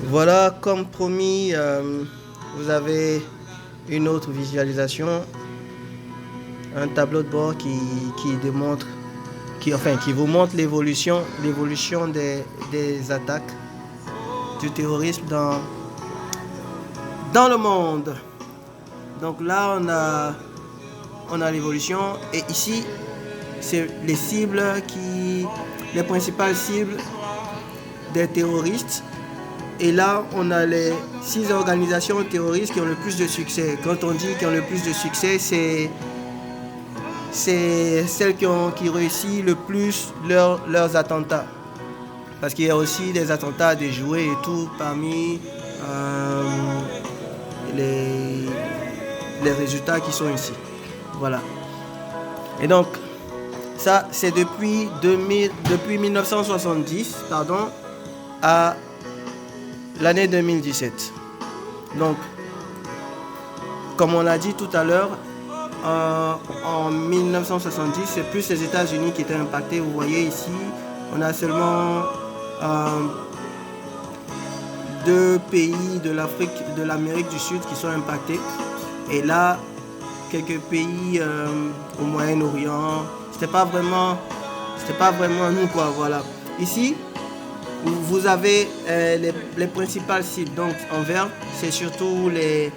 Voilà, comme promis, vous avez une autre visualisation, un tableau de bord qui démontre, qui vous montre l'évolution des attaques du terrorisme dans le monde. Donc là, on a l'évolution et ici, c'est les principales cibles des terroristes. Et là, on a les 6 organisations terroristes qui ont le plus de succès. Quand on dit qu'ils ont le plus de succès, c'est celles qui réussissent le plus leurs attentats. Parce qu'il y a aussi des attentats déjoués et tout parmi les résultats qui sont ici. Voilà. Et donc, ça, c'est depuis 1970 à l'année 2017. Donc, comme on l'a dit tout à l'heure, en 1970, c'est plus les États-Unis qui étaient impactés. Vous voyez ici, on a seulement 2 pays de l'Amérique du Sud qui sont impactés. Et là, quelques pays au Moyen-Orient. C'était pas vraiment nous quoi. Voilà. Ici, vous avez les principales cibles. Donc en vert, c'est surtout les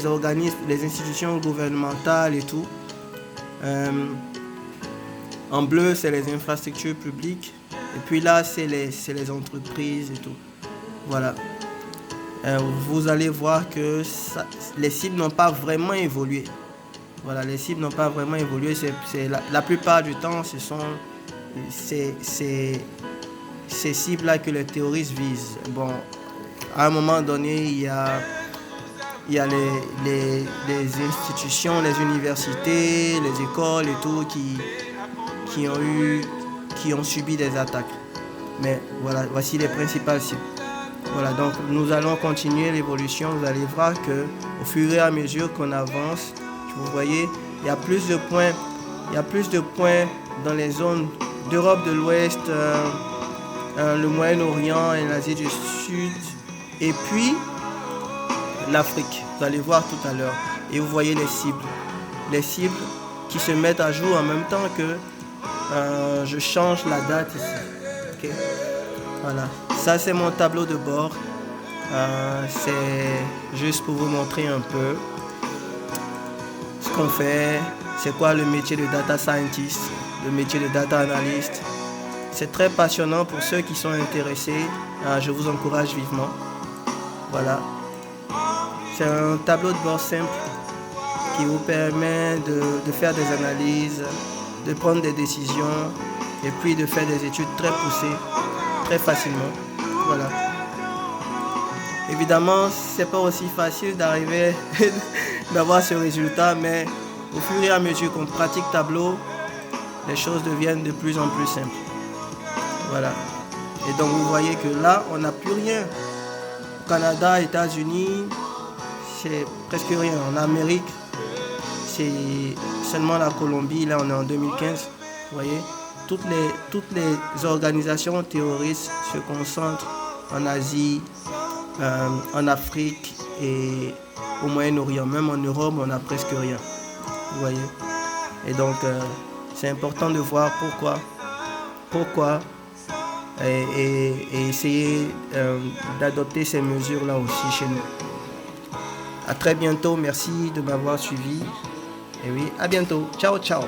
organismes, les institutions gouvernementales et tout. En bleu, c'est les infrastructures publiques. Et puis là, c'est les entreprises et tout. Voilà. Vous allez voir que les cibles n'ont pas vraiment évolué. Voilà, les cibles n'ont pas vraiment évolué. La plupart du temps, ce sont ces cibles-là que les terroristes visent. Bon, à un moment donné, il y a les institutions, les universités, les écoles et tout qui ont subi des attaques. Mais voilà, voici les principales cibles. Voilà, donc nous allons continuer l'évolution. Vous allez voir que au fur et à mesure qu'on avance, vous voyez, il y a plus de points dans les zones d'Europe de l'Ouest, le Moyen-Orient et l'Asie du Sud, et puis l'Afrique. Vous allez voir tout à l'heure. Et vous voyez les cibles qui se mettent à jour en même temps que je change la date ici. Okay. Voilà. Ça, c'est mon tableau de bord. C'est juste pour vous montrer un peu ce qu'on fait. C'est quoi le métier de data scientist, le métier de data analyst. C'est très passionnant pour ceux qui sont intéressés. Je vous encourage vivement. Voilà. C'est un tableau de bord simple qui vous permet de faire des analyses, de prendre des décisions et puis de faire des études très poussées, très facilement. Voilà. Évidemment, c'est pas aussi facile d'arriver d'avoir ce résultat, mais au fur et à mesure qu'on pratique Tableau, les choses deviennent de plus en plus simples. Voilà. Et donc vous voyez que là, on n'a plus rien. Au Canada, États-Unis, c'est presque rien. En Amérique, c'est seulement la Colombie. Là, on est en 2015. Vous voyez, toutes les organisations terroristes se concentrent en Asie, en Afrique et au Moyen-Orient. Même en Europe, on n'a presque rien. Vous voyez. Et donc, c'est important de voir pourquoi et essayer d'adopter ces mesures-là aussi chez nous. À très bientôt. Merci de m'avoir suivi. Et oui, à bientôt. Ciao, ciao.